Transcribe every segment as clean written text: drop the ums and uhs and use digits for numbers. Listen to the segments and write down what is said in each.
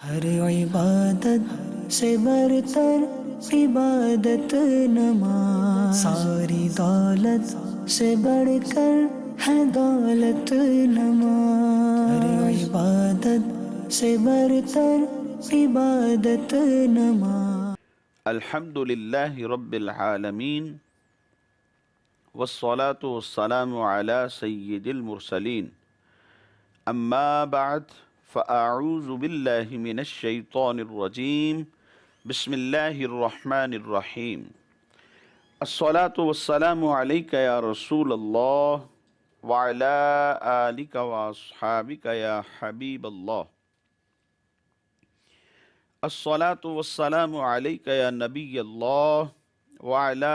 ہر عبادت سے برتر عبادت نماز، ساری دولت سے بڑھ کر ہے دولت نماز، ہر عبادت سے برتر عبادت نماز۔ الحمد لله رب العالمين والصلاة والسلام على سيد المرسلين أما بعد فأعوذ بالله من الشيطان الرجيم بسم الله الرحمن الرحيم الصلاة والسلام عليك يا رسول الله وعلى آلك وأصحابك يا حبيب الله الصلاة والسلام علیک یا نبی اللہ وعلی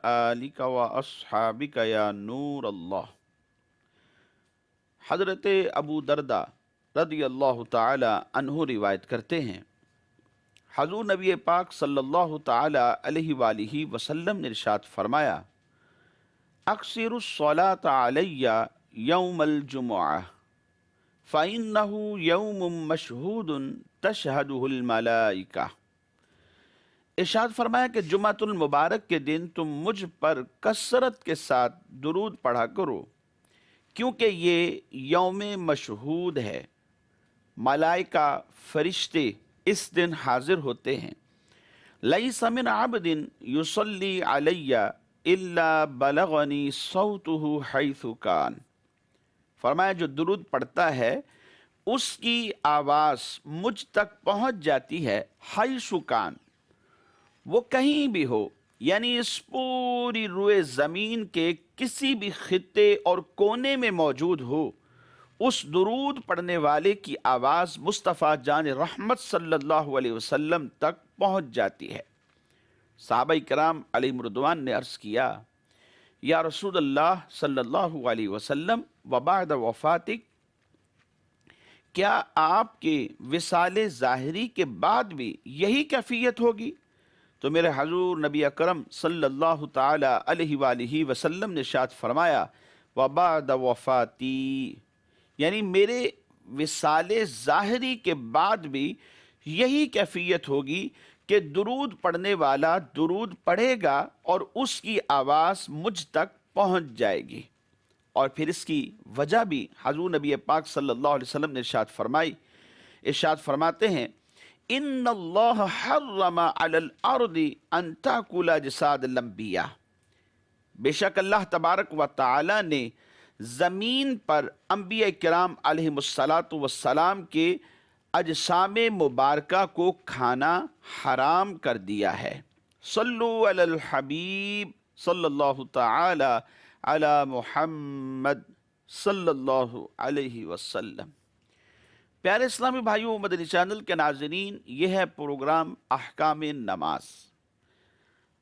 آلک واصحابک یا نور اللہ۔ حضرت ابو دردہ رضی اللہ تعالی عنہ روایت کرتے ہیں، حضور نبی پاک صلی اللہ تعالی علیہ وآلہ وسلم نے ارشاد فرمایا، اکثر الصلاۃ علی یوم الجمعہ فَإِنَّهُ يَوْمٌ مَشْهُودٌ تَشْهَدُهُ الْمَلَائِكَةُ۔ ارشاد فرمایا کہ جمعۃ المبارک کے دن تم مجھ پر کثرت کے ساتھ درود پڑھا کرو، کیونکہ یہ یوم مشہود ہے، ملائکہ فرشتے اس دن حاضر ہوتے ہیں۔ لَيْسَ مِنْ عَبْدٍ يُصَلِّي عَلَيَّ إِلَّا بَلَغَنِي صَوْتُهُ حَيْثُ كَانَ۔ فرمایا جو درود پڑھتا ہے اس کی آواز مجھ تک پہنچ جاتی ہے، حیث کان، وہ کہیں بھی ہو، یعنی اس پوری روئے زمین کے کسی بھی خطے اور کونے میں موجود ہو، اس درود پڑھنے والے کی آواز مصطفیٰ جان رحمت صلی اللہ علیہ وسلم تک پہنچ جاتی ہے۔ صحابہ کرام علیہم رضوان نے عرض کیا، یا رسول اللہ صلی اللہ علیہ وسلم وبعد وفاتک، کیا آپ کے وصال ظاہری کے بعد بھی یہی کیفیت ہوگی؟ تو میرے حضور نبی اکرم صلی اللہ تعالی علیہ وآلہ وسلم نے ارشاد فرمایا، وبعد وفاتی، یعنی میرے وصال ظاہری کے بعد بھی یہی کیفیت ہوگی کہ درود پڑھنے والا درود پڑھے گا اور اس کی آواز مجھ تک پہنچ جائے گی۔ اور پھر اس کی وجہ بھی حضور نبی پاک صلی اللہ علیہ وسلم نے ارشاد فرمائی، ارشاد فرماتے ہیں، ان اللہ حرم علی الارض ان تاکل اجساد الانبیاء، بے شک اللہ تبارک و تعالی نے زمین پر انبیاء کرام علیہم السلام کے اجسام مبارکہ کو کھانا حرام کر دیا ہے۔ صلو علی الحبیب صلی اللہ تعالی علی محمد صلی اللہ علیہ وسلم۔ پیارے اسلامی بھائیوں، مدنی چینل کے ناظرین، یہ ہے پروگرام احکام نماز۔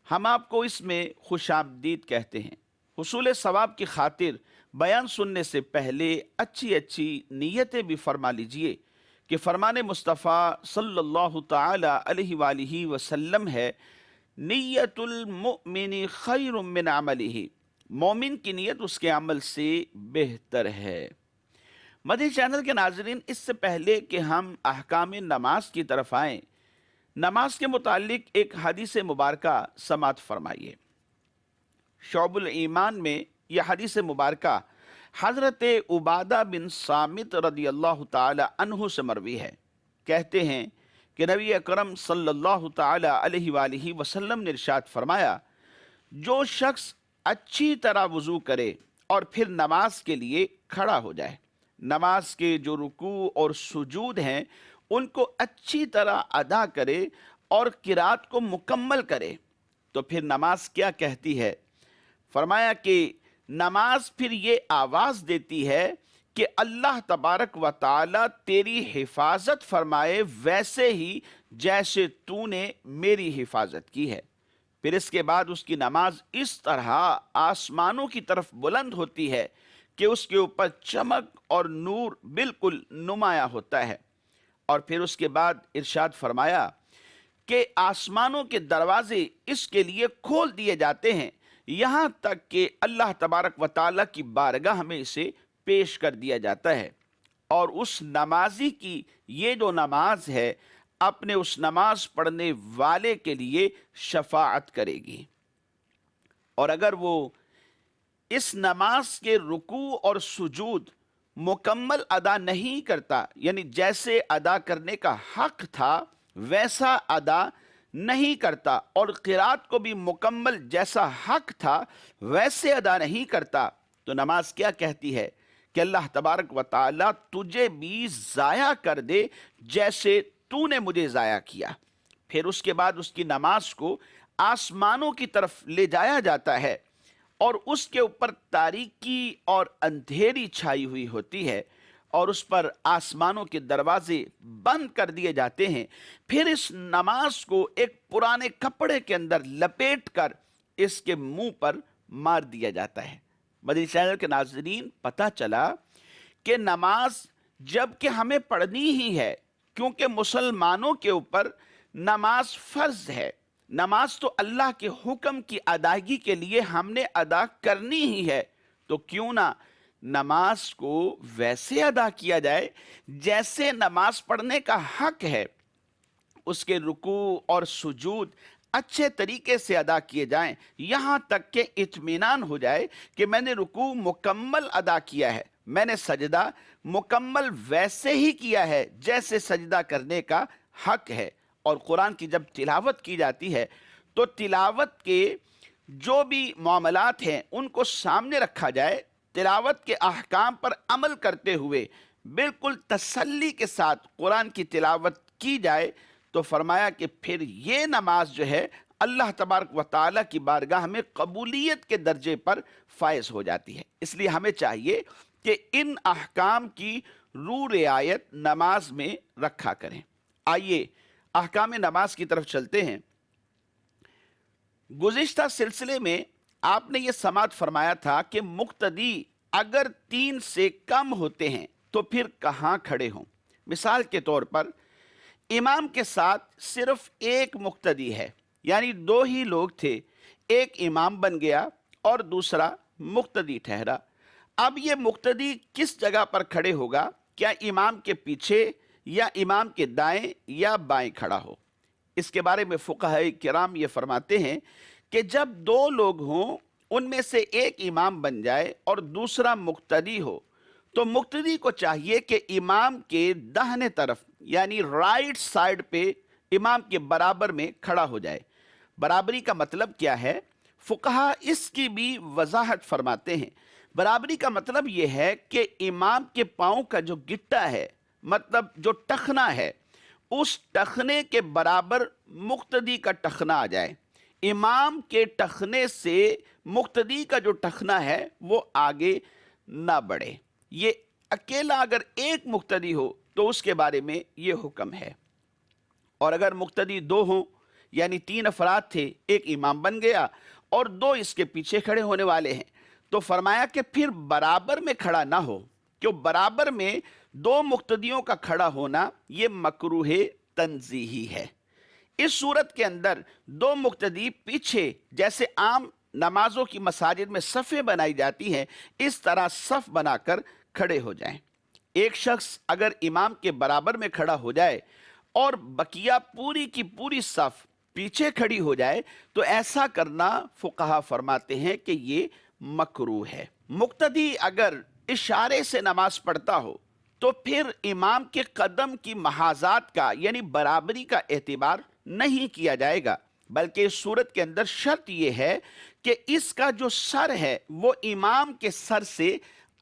ہم آپ کو اس میں خوش آمدید کہتے ہیں۔ حصول ثواب کی خاطر بیان سننے سے پہلے اچھی اچھی نیتیں بھی فرما لیجئے کہ فرمان مصطفیٰ صلی اللہ تعالی علیہ وآلہ وسلم ہے، نیت المؤمن خیر من عملہ، مومن کی نیت اس کے عمل سے بہتر ہے۔ مدنی چینل کے ناظرین، اس سے پہلے کہ ہم احکام نماز کی طرف آئیں، نماز کے متعلق ایک حدیث مبارکہ سماعت فرمائیے۔ شعب الایمان میں یہ حدیث مبارکہ حضرت عبادہ بن صامت رضی اللہ تعالی عنہ سے مروی ہے۔ کہتے ہیں کہ نبی اکرم صلی اللہ تعالی علیہ وآلہ وسلم نے ارشاد فرمایا، جو شخص اچھی طرح وضو کرے اور پھر نماز کے لیے کھڑا ہو جائے، نماز کے جو رکوع اور سجود ہیں ان کو اچھی طرح ادا کرے اور قرات کو مکمل کرے، تو پھر نماز کیا کہتی ہے؟ فرمایا کہ نماز پھر یہ آواز دیتی ہے کہ اللہ تبارک و تعالی تیری حفاظت فرمائے ویسے ہی جیسے تو نے میری حفاظت کی ہے۔ پھر اس کے بعد اس کی نماز اس طرح آسمانوں کی طرف بلند ہوتی ہے کہ اس کے اوپر چمک اور نور بالکل نمایاں ہوتا ہے۔ اور پھر اس کے بعد ارشاد فرمایا کہ آسمانوں کے دروازے اس کے لیے کھول دیے جاتے ہیں، یہاں تک کہ اللہ تبارک و تعالیٰ کی بارگاہ میں اسے پیش کر دیا جاتا ہے۔ اور اس نمازی کی یہ جو نماز ہے اپنے اس نماز پڑھنے والے کے لیے شفاعت کرے گی۔ اور اگر وہ اس نماز کے رکوع اور سجود مکمل ادا نہیں کرتا، یعنی جیسے ادا کرنے کا حق تھا ویسا ادا نہیں کرتا، اور قرات کو بھی مکمل جیسا حق تھا ویسے ادا نہیں کرتا، تو نماز کیا کہتی ہے کہ اللہ تبارک و تعالیٰ تجھے بھی ضائع کر دے جیسے تو نے مجھے ضائع کیا۔ پھر اس کے بعد اس کی نماز کو آسمانوں کی طرف لے جایا جاتا ہے، اور اس کے اوپر تاریکی اور اندھیری چھائی ہوئی ہوتی ہے، اور اس پر آسمانوں کے دروازے بند کر دیے جاتے ہیں۔ پھر اس نماز کو ایک پرانے کپڑے کے اندر لپیٹ کر اس کے منہ پر مار دیا جاتا ہے۔ مدنی چینل کے ناظرین، پتہ چلا کہ نماز جب کہ ہمیں پڑھنی ہی ہے، کیونکہ مسلمانوں کے اوپر نماز فرض ہے، نماز تو اللہ کے حکم کی ادائیگی کے لیے ہم نے ادا کرنی ہی ہے، تو کیوں نہ نماز کو ویسے ادا کیا جائے جیسے نماز پڑھنے کا حق ہے، اس کے رکوع اور سجود اچھے طریقے سے ادا کیے جائیں، یہاں تک کہ اطمینان ہو جائے کہ میں نے رکوع مکمل ادا کیا ہے، میں نے سجدہ مکمل ویسے ہی کیا ہے جیسے سجدہ کرنے کا حق ہے۔ اور قرآن کی جب تلاوت کی جاتی ہے تو تلاوت کے جو بھی معاملات ہیں ان کو سامنے رکھا جائے، تلاوت کے احکام پر عمل کرتے ہوئے بالکل تسلی کے ساتھ قرآن کی تلاوت کی جائے، تو فرمایا کہ پھر یہ نماز جو ہے اللہ تبارک و تعالیٰ کی بارگاہ میں قبولیت کے درجے پر فائز ہو جاتی ہے۔ اس لیے ہمیں چاہیے کہ ان احکام کی رعایت نماز میں رکھا کریں۔ آئیے احکام نماز کی طرف چلتے ہیں۔ گزشتہ سلسلے میں آپ نے یہ سماعت فرمایا تھا کہ مقتدی اگر 3 سے کم ہوتے ہیں تو پھر کہاں کھڑے ہوں۔ مثال کے طور پر امام کے ساتھ صرف ایک مقتدی ہے، یعنی 2 ہی لوگ تھے، ایک امام بن گیا اور دوسرا مقتدی ٹھہرا۔ اب یہ مقتدی کس جگہ پر کھڑے ہوگا؟ کیا امام کے پیچھے یا امام کے دائیں یا بائیں کھڑا ہو؟ اس کے بارے میں فقہاء کرام یہ فرماتے ہیں کہ جب 2 لوگ ہوں، ان میں سے ایک امام بن جائے اور دوسرا مقتدی ہو، تو مقتدی کو چاہیے کہ امام کے داہنے طرف یعنی رائٹ سائڈ پہ امام کے برابر میں کھڑا ہو جائے۔ برابری کا مطلب کیا ہے؟ فقہاء اس کی بھی وضاحت فرماتے ہیں۔ برابری کا مطلب یہ ہے کہ امام کے پاؤں کا جو گٹا ہے، مطلب جو ٹخنا ہے، اس ٹخنے کے برابر مقتدی کا ٹخنا آ جائے۔ امام کے ٹخنے سے مقتدی کا جو ٹخنا ہے وہ آگے نہ بڑھے۔ یہ اکیلا اگر ایک مقتدی ہو تو اس کے بارے میں یہ حکم ہے۔ اور اگر مقتدی 2 ہوں، یعنی 3 افراد تھے، ایک امام بن گیا اور 2 اس کے پیچھے کھڑے ہونے والے ہیں، تو فرمایا کہ پھر برابر میں کھڑا نہ ہو، کہ برابر میں 2 مقتدیوں کا کھڑا ہونا یہ مکروہ تنزیہی ہے۔ اس صورت کے اندر 2 مقتدی پیچھے، جیسے عام نمازوں کی مساجد میں صفیں بنائی جاتی ہیں، اس طرح صف بنا کر کھڑے ہو جائیں۔ ایک شخص اگر امام کے برابر میں کھڑا ہو جائے اور بقیہ پوری کی پوری صف پیچھے کھڑی ہو جائے تو ایسا کرنا فقہا فرماتے ہیں کہ یہ مکروہ ہے۔ مقتدی اگر اشارے سے نماز پڑھتا ہو تو پھر امام کے قدم کی محاذات کا یعنی برابری کا اعتبار نہیں کیا جائے گا، بلکہ اس صورت کے اندر شرط یہ ہے کہ اس کا جو سر ہے وہ امام کے سر سے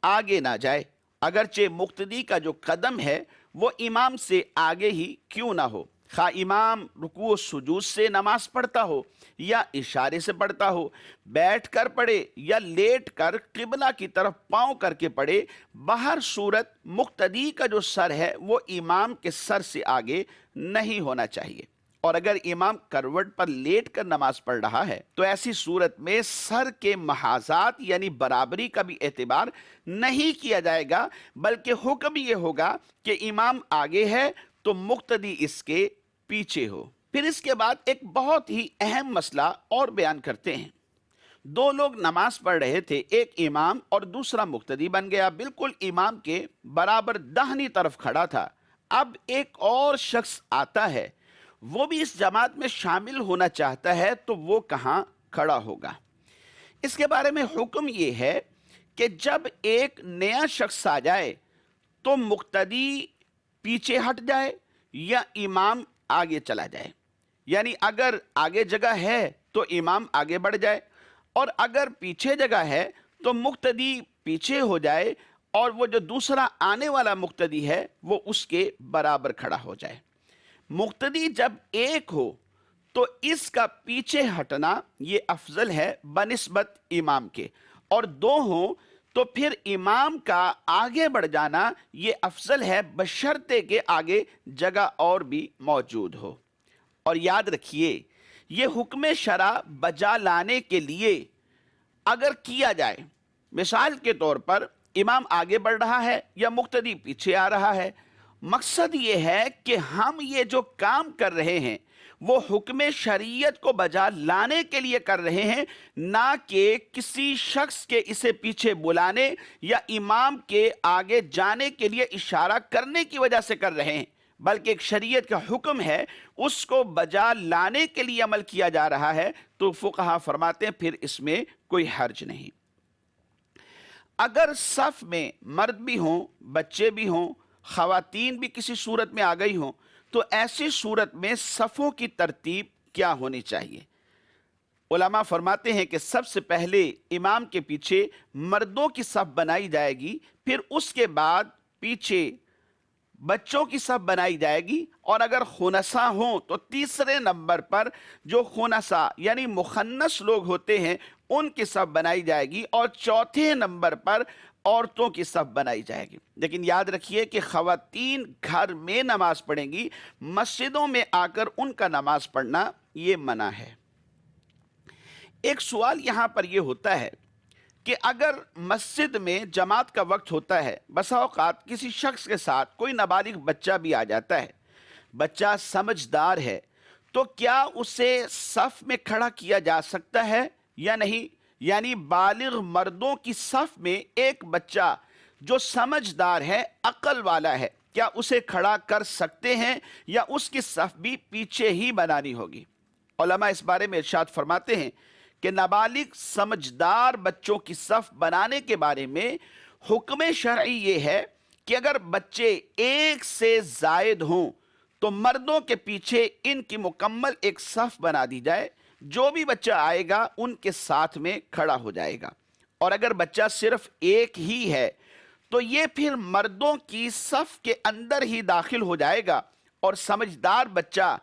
آگے نہ جائے، اگرچہ مقتدی کا جو قدم ہے وہ امام سے آگے ہی کیوں نہ ہو، خواہ امام رکوع و سجود سے نماز پڑھتا ہو یا اشارے سے پڑھتا ہو، بیٹھ کر پڑھے یا لیٹ کر قبلہ کی طرف پاؤں کر کے پڑھے، بہر صورت مقتدی کا جو سر ہے وہ امام کے سر سے آگے نہیں ہونا چاہیے۔ اور اگر امام کروٹ پر لیٹ کر نماز پڑھ رہا ہے تو ایسی صورت میں سر کے محاذات یعنی برابری کا بھی اعتبار نہیں کیا جائے گا، بلکہ حکم یہ ہوگا کہ امام آگے ہے تو مقتدی اس کے پیچھے ہو۔ پھر اس کے بعد ایک بہت ہی اہم مسئلہ اور بیان کرتے ہیں۔ دو لوگ نماز پڑھ رہے تھے، ایک امام اور دوسرا مقتدی بن گیا، بالکل امام کے برابر داہنی طرف کھڑا تھا۔ اب ایک اور شخص آتا ہے، وہ بھی اس جماعت میں شامل ہونا چاہتا ہے، تو وہ کہاں کھڑا ہوگا؟ اس کے بارے میں حکم یہ ہے کہ جب ایک نیا شخص آ جائے تو مقتدی پیچھے ہٹ جائے یا امام آگے چلا جائے، یعنی اگر آگے جگہ ہے تو امام آگے بڑھ جائے، اور اگر پیچھے جگہ ہے تو مقتدی پیچھے ہو جائے، اور وہ جو دوسرا آنے والا مقتدی ہے وہ اس کے برابر کھڑا ہو جائے۔ مقتدی جب ایک ہو تو اس کا پیچھے ہٹنا یہ افضل ہے بنسبت امام کے، اور دو ہوں تو پھر امام کا آگے بڑھ جانا یہ افضل ہے بشرطے کہ آگے جگہ اور بھی موجود ہو۔ اور یاد رکھیے، یہ حکم شرع بجا لانے کے لیے اگر کیا جائے، مثال کے طور پر امام آگے بڑھ رہا ہے یا مقتدی پیچھے آ رہا ہے، مقصد یہ ہے کہ ہم یہ جو کام کر رہے ہیں وہ حکم شریعت کو بجا لانے کے لیے کر رہے ہیں، نہ کہ کسی شخص کے اسے پیچھے بلانے یا امام کے آگے جانے کے لیے اشارہ کرنے کی وجہ سے کر رہے ہیں، بلکہ ایک شریعت کا حکم ہے، اس کو بجا لانے کے لیے عمل کیا جا رہا ہے۔ تو فقہا فرماتے ہیں پھر اس میں کوئی حرج نہیں۔ اگر صف میں مرد بھی ہوں، بچے بھی ہوں، خواتین بھی کسی صورت میں آ گئی ہوں، تو ایسی صورت میں صفوں کی ترتیب کیا ہونی چاہیے؟ علماء فرماتے ہیں کہ سب سے پہلے امام کے پیچھے مردوں کی صف بنائی جائے گی، پھر اس کے بعد پیچھے بچوں کی صف بنائی جائے گی، اور اگر خنثیٰ ہوں تو تیسرے نمبر پر جو خنثیٰ یعنی مخنث لوگ ہوتے ہیں ان کی صف بنائی جائے گی، اور چوتھے نمبر پر عورتوں کی صف بنائی جائے گی۔ لیکن یاد رکھیے کہ خواتین گھر میں نماز پڑھیں گی، مسجدوں میں آ کر ان کا نماز پڑھنا یہ منع ہے۔ ایک سوال یہاں پر یہ ہوتا ہے کہ اگر مسجد میں جماعت کا وقت ہوتا ہے، بسا اوقات کسی شخص کے ساتھ کوئی نابالغ بچہ بھی آ جاتا ہے، بچہ سمجھدار ہے، تو کیا اسے صف میں کھڑا کیا جا سکتا ہے یا نہیں؟ یعنی بالغ مردوں کی صف میں ایک بچہ جو سمجھدار ہے، عقل والا ہے، کیا اسے کھڑا کر سکتے ہیں یا اس کی صف بھی پیچھے ہی بنانی ہوگی؟ علماء اس بارے میں ارشاد فرماتے ہیں کہ نابالغ سمجھدار بچوں کی صف بنانے کے بارے میں حکم شرعی یہ ہے کہ اگر بچے ایک سے زائد ہوں تو مردوں کے پیچھے ان کی مکمل ایک صف بنا دی جائے، جو بھی بچہ آئے گا ان کے ساتھ میں کھڑا ہو جائے گا، اور اگر بچہ صرف ایک ہی ہے تو یہ پھر مردوں کی صف کے اندر ہی داخل ہو جائے گا، اور سمجھدار بچہ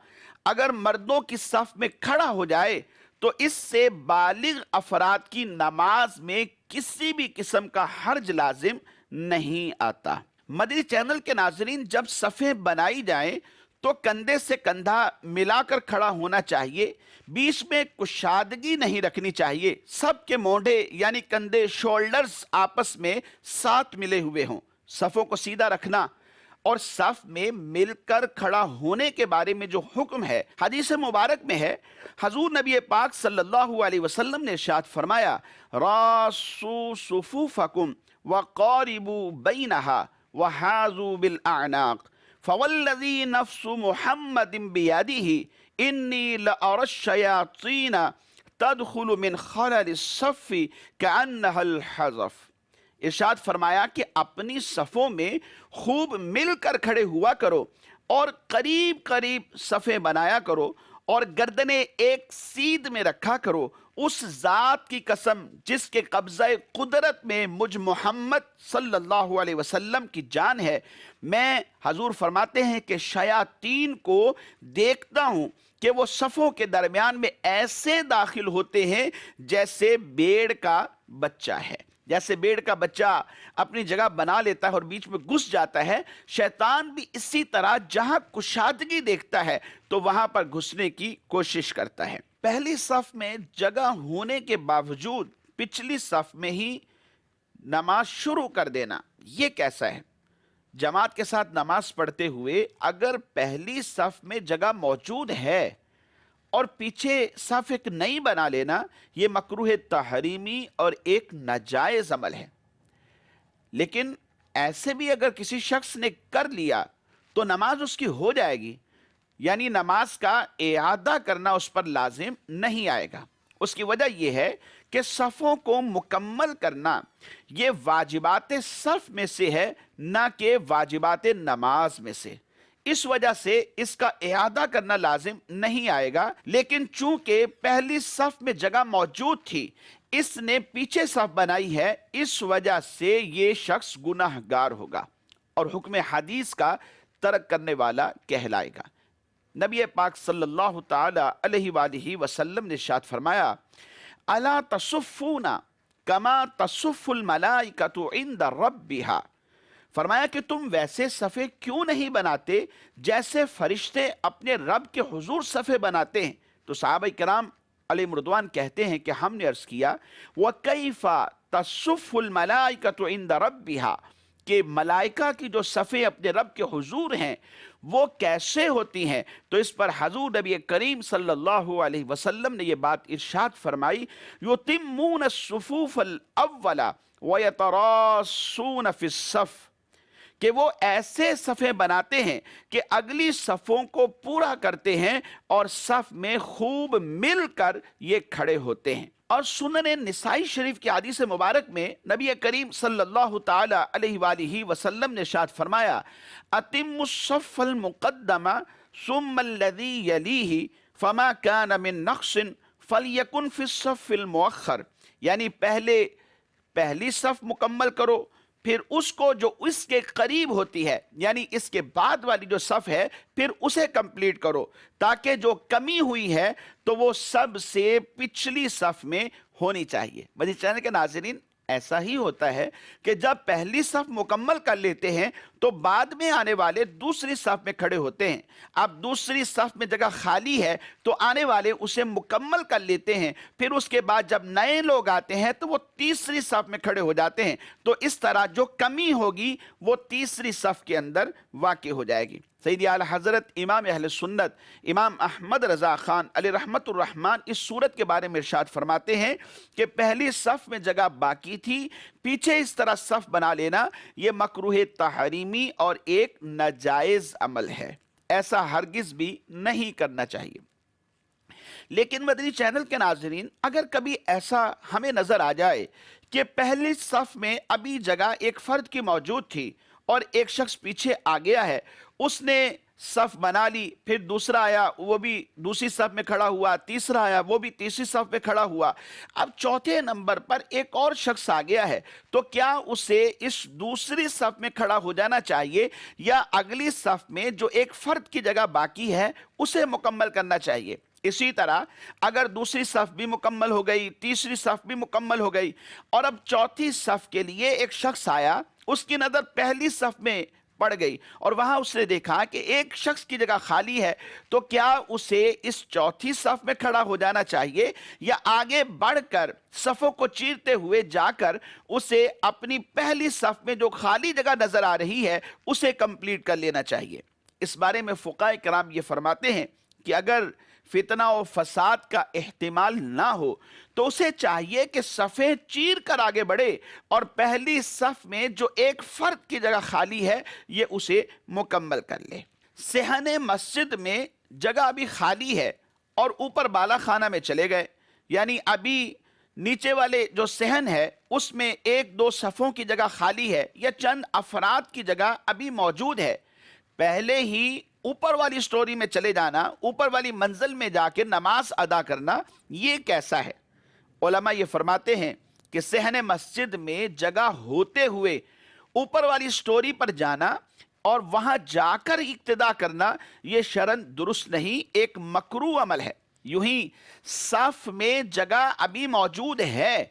اگر مردوں کی صف میں کھڑا ہو جائے تو اس سے بالغ افراد کی نماز میں کسی بھی قسم کا حرج لازم نہیں آتا۔ مدنی چینل کے ناظرین، جب صفیں بنائی جائیں تو کندھے سے کندھا ملا کر کھڑا ہونا چاہیے، بیچ میں کشادگی نہیں رکھنی چاہیے، سب کے مونڈے یعنی کندھے شولڈرز آپس میں ساتھ ملے ہوئے ہوں، صفوں کو سیدھا رکھنا اور صف میں مل کر کھڑا ہونے کے بارے میں جو حکم ہے حدیث مبارک میں ہے، حضور نبی پاک صلی اللہ علیہ وسلم نے ارشاد فرمایا، راسو صفوفکم وقاربوا بینہا وحاذوا بالاعناق فوالذی نفس محمد بیدہ انی لأری الشیاطین تدخل من خلل الصف کأنہا الحذف۔ ارشاد فرمایا کہ اپنی صفوں میں خوب مل کر کھڑے ہوا کرو اور قریب قریب صفیں بنایا کرو اور گردنیں ایک سیدھ میں رکھا کرو، اس ذات کی قسم جس کے قبضہ قدرت میں مجھ محمد صلی اللہ علیہ وسلم کی جان ہے، میں حضور فرماتے ہیں کہ شیاطین کو دیکھتا ہوں کہ وہ صفوں کے درمیان میں ایسے داخل ہوتے ہیں جیسے بھیڑ کا بچہ ہے، جیسے بھیڑ کا بچہ اپنی جگہ بنا لیتا ہے اور بیچ میں گھس جاتا ہے، شیطان بھی اسی طرح جہاں کشادگی دیکھتا ہے تو وہاں پر گھسنے کی کوشش کرتا ہے۔ پہلی صف میں جگہ ہونے کے باوجود پچھلی صف میں ہی نماز شروع کر دینا، یہ کیسا ہے؟ جماعت کے ساتھ نماز پڑھتے ہوئے اگر پہلی صف میں جگہ موجود ہے اور پیچھے صف ایک نئی بنا لینا یہ مکروہ تحریمی اور ایک ناجائز عمل ہے۔ لیکن ایسے بھی اگر کسی شخص نے کر لیا تو نماز اس کی ہو جائے گی، یعنی نماز کا اعادہ کرنا اس پر لازم نہیں آئے گا۔ اس کی وجہ یہ ہے کہ صفوں کو مکمل کرنا یہ واجبات صف میں سے ہے، نہ کہ واجبات نماز میں سے، اس وجہ سے اس کا اعادہ کرنا لازم نہیں آئے گا۔ لیکن چونکہ پہلی صف میں جگہ موجود تھی، اس نے پیچھے صف بنائی ہے، اس وجہ سے یہ شخص گناہ گار ہوگا اور حکم حدیث کا ترک کرنے والا کہلائے گا۔ نبی پاک صلی اللہ تعالی علیہ وآلہ وسلم نے ارشاد فرمایا، الا تصفون کما تصف الملائکۃ عند ربها، فرمایا کہ تم ویسے صفے کیوں نہیں بناتے جیسے فرشتے اپنے رب کے حضور صفے بناتے ہیں؟ تو صحابہ کرام علیہم رضوان کہتے ہیں کہ ہم نے عرض کیا وَكَيْفَ تَصُفُّ الْمَلَائِكَةُ عِنْدَ رَبِّهَا، کہ ملائکہ کی جو صفیں اپنے رب کے حضور ہیں وہ کیسے ہوتی ہیں؟ تو اس پر حضور نبی کریم صلی اللہ علیہ وسلم نے یہ بات ارشاد فرمائی، یُتِمُّونَ الصُّفُوفَ الْأَوَّلَ وَيَتَرَاصُونَ فِي الصَّفِّ، کہ وہ ایسے صفیں بناتے ہیں کہ اگلی صفوں کو پورا کرتے ہیں اور صف میں خوب مل کر یہ کھڑے ہوتے ہیں۔ اور سنن نسائی شریف کی حدیث مبارک میں نبی کریم صلی اللہ تعالی علیہ وآلہ وسلم نے ارشاد فرمایا، اتم الصف المقدم ثم الذی یلیہ فما کان من نقص فلیکن فی الصف المؤخر، یعنی پہلی صف مکمل کرو، پھر اس کو جو اس کے قریب ہوتی ہے، یعنی اس کے بعد والی جو صف ہے پھر اسے کمپلیٹ کرو، تاکہ جو کمی ہوئی ہے تو وہ سب سے پچھلی صف میں ہونی چاہیے۔ مدنی چینل کے ناظرین، ایسا ہی ہوتا ہے کہ جب پہلی صف مکمل کر لیتے ہیں تو بعد میں آنے والے دوسری صف میں کھڑے ہوتے ہیں۔ اب دوسری صف میں جگہ خالی ہے تو آنے والے اسے مکمل کر لیتے ہیں، پھر اس کے بعد جب نئے لوگ آتے ہیں تو وہ تیسری صف میں کھڑے ہو جاتے ہیں، تو اس طرح جو کمی ہوگی وہ تیسری صف کے اندر واقع ہو جائے گی۔ سیدی اعلی حضرت امام اہل سنت امام احمد رضا خان علیہ رحمت الرحمن اس صورت کے بارے میں ارشاد فرماتے ہیں کہ پہلی صف میں جگہ باقی تھی، پیچھے اس طرح صف بنا لینا یہ مکروہ تحریمی اور ایک ناجائز عمل ہے، ایسا ہرگز بھی نہیں کرنا چاہیے۔ لیکن مدنی چینل کے ناظرین، اگر کبھی ایسا ہمیں نظر آ جائے کہ پہلی صف میں ابھی جگہ ایک فرد کی موجود تھی اور ایک شخص پیچھے آ گیا ہے، اس نے صف بنا لی، پھر دوسرا آیا وہ بھی دوسری صف میں کھڑا ہوا، تیسرا آیا وہ بھی تیسری صف میں کھڑا ہوا، اب چوتھے نمبر پر ایک اور شخص آ گیا ہے، تو کیا اسے اس دوسری صف میں کھڑا ہو جانا چاہیے یا اگلی صف میں جو ایک فرد کی جگہ باقی ہے اسے مکمل کرنا چاہیے؟ اسی طرح اگر دوسری صف بھی مکمل ہو گئی، تیسری صف بھی مکمل ہو گئی اور اب چوتھی صف کے لیے ایک شخص آیا، اس کی نظر پہلی صف میں پڑ گئی اور وہاں اس نے دیکھا کہ ایک شخص کی جگہ خالی ہے، تو کیا اسے اس چوتھی صف میں کھڑا ہو جانا چاہیے یا آگے بڑھ کر صفوں کو چیرتے ہوئے جا کر اسے اپنی پہلی صف میں جو خالی جگہ نظر آ رہی ہے اسے کمپلیٹ کر لینا چاہیے؟ اس بارے میں فقہاء کرام یہ فرماتے ہیں کہ اگر فتنہ و فساد کا احتمال نہ ہو تو اسے چاہیے کہ صفیں چیر کر آگے بڑھے اور پہلی صف میں جو ایک فرد کی جگہ خالی ہے یہ اسے مکمل کر لے۔ صحن مسجد میں جگہ ابھی خالی ہے اور اوپر بالا خانہ میں چلے گئے، یعنی ابھی نیچے والے جو صحن ہے اس میں ایک دو صفوں کی جگہ خالی ہے یا چند افراد کی جگہ ابھی موجود ہے، پہلے ہی اوپر والی سٹوری میں چلے جانا، اوپر والی منزل میں جا کے نماز ادا کرنا، یہ کیسا ہے؟ علماء یہ فرماتے ہیں کہ صحن مسجد میں جگہ ہوتے ہوئے اوپر والی سٹوری پر جانا اور وہاں جا کر اقتدا کرنا یہ شرعاً درست نہیں، ایک مکروہ عمل ہے۔ یوں ہی صف میں جگہ ابھی موجود ہے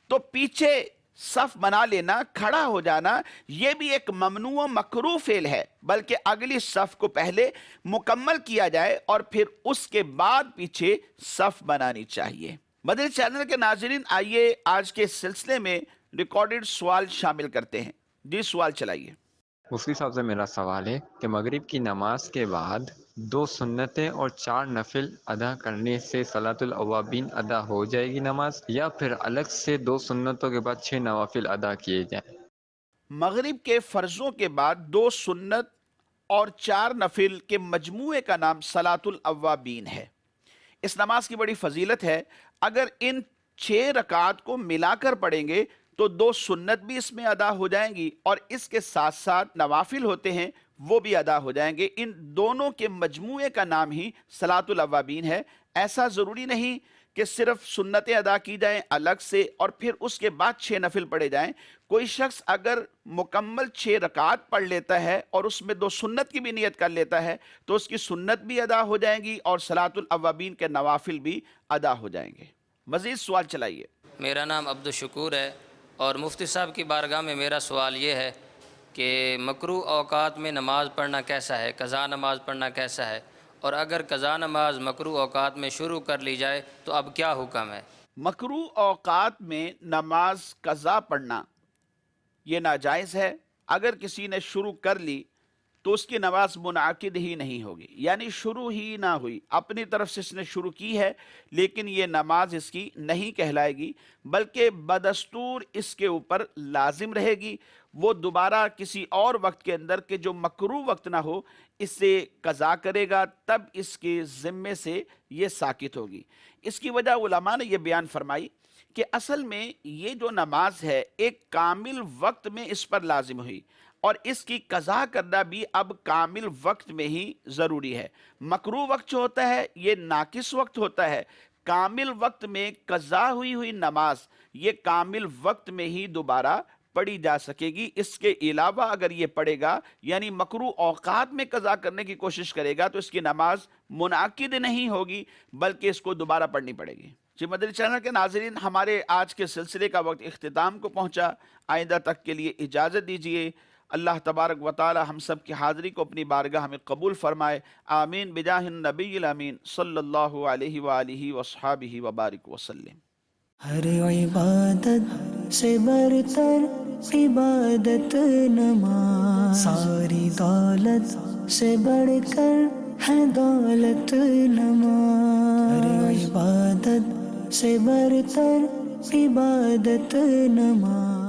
تو پیچھے صف بنا لینا، کھڑا ہو جانا، یہ بھی ایک ممنوع مکروہ فعل ہے، بلکہ اگلی صف کو پہلے مکمل کیا جائے اور پھر اس کے بعد پیچھے صف بنانی چاہیے۔ مدنی چینل کے ناظرین، آئیے آج کے سلسلے میں ریکارڈڈ سوال شامل کرتے ہیں۔ جی سوال چلائیے۔ مفتی صاحب سے میرا سوال ہے کہ مغرب کی نماز کے بعد 2 سنتیں اور 4 نفل ادا کرنے سے صلاۃ الاوابین ادا ہو جائے گی نماز، یا پھر الگ سے 2 سنتوں کے بعد 6 نوافل ادا کیے جائیں؟ مغرب کے فرضوں کے بعد 2 سنت اور 4 نفل کے مجموعے کا نام صلاۃ الاوابین ہے۔ اس نماز کی بڑی فضیلت ہے۔ اگر ان 6 رکعات کو ملا کر پڑھیں گے تو 2 سنت بھی اس میں ادا ہو جائیں گی، اور اس کے ساتھ ساتھ نوافل ہوتے ہیں وہ بھی ادا ہو جائیں گے۔ ان دونوں کے مجموعے کا نام ہی صلاۃ الاوابین ہے۔ ایسا ضروری نہیں کہ صرف سنتیں ادا کی جائیں الگ سے اور پھر اس کے بعد 6 نفل پڑھے جائیں۔ کوئی شخص اگر مکمل 6 رکعات پڑھ لیتا ہے اور اس میں 2 سنت کی بھی نیت کر لیتا ہے تو اس کی سنت بھی ادا ہو جائیں گی اور صلاۃ الاوابین کے نوافل بھی ادا ہو جائیں گے۔ مزید سوال چلائیے۔ میرا نام عبدالشکور ہے، اور مفتی صاحب کی بارگاہ میں میرا سوال یہ ہے کہ مکروہ اوقات میں نماز پڑھنا کیسا ہے، قضا نماز پڑھنا کیسا ہے، اور اگر قضا نماز مکروہ اوقات میں شروع کر لی جائے تو اب کیا حکم ہے؟ مکروہ اوقات میں نماز قضا پڑھنا یہ ناجائز ہے۔ اگر کسی نے شروع کر لی تو اس کی نماز منعقد ہی نہیں ہوگی، یعنی شروع ہی نہ ہوئی، اپنی طرف سے اس نے شروع کی ہے لیکن یہ نماز اس کی نہیں کہلائے گی، بلکہ بدستور اس کے اوپر لازم رہے گی۔ وہ دوبارہ کسی اور وقت کے اندر کہ جو مکروہ وقت نہ ہو اس سے قضا کرے گا، تب اس کے ذمے سے یہ ساقط ہوگی۔ اس کی وجہ علماء نے یہ بیان فرمائی کہ اصل میں یہ جو نماز ہے ایک کامل وقت میں اس پر لازم ہوئی، اور اس کی قضا کرنا بھی اب کامل وقت میں ہی ضروری ہے۔ مکروہ وقت جو ہوتا ہے یہ ناقص وقت ہوتا ہے۔ کامل وقت میں قضا ہوئی نماز یہ کامل وقت میں ہی دوبارہ پڑھی جا سکے گی۔ اس کے علاوہ اگر یہ پڑھے گا یعنی مکروہ اوقات میں قضا کرنے کی کوشش کرے گا تو اس کی نماز منعقد نہیں ہوگی بلکہ اس کو دوبارہ پڑھنی پڑے گی۔ جی مدنی چینل کے ناظرین، ہمارے آج کے سلسلے کا وقت اختتام کو پہنچا۔ آئندہ تک کے لیے اجازت دیجیے۔ اللہ تبارک و تعالی ہم سب کی حاضری کو اپنی بارگاہ میں قبول فرمائے۔ آمین بجاہ النبی الامین صلی اللہ علیہ وآلہ وصحابہ وبارک وسلم۔ ہر عبادت سے برتر عبادت نماز، ساری دولت سے بڑھ کر ہے دولت نماز، ہر عبادت سے برتر عبادت نماز۔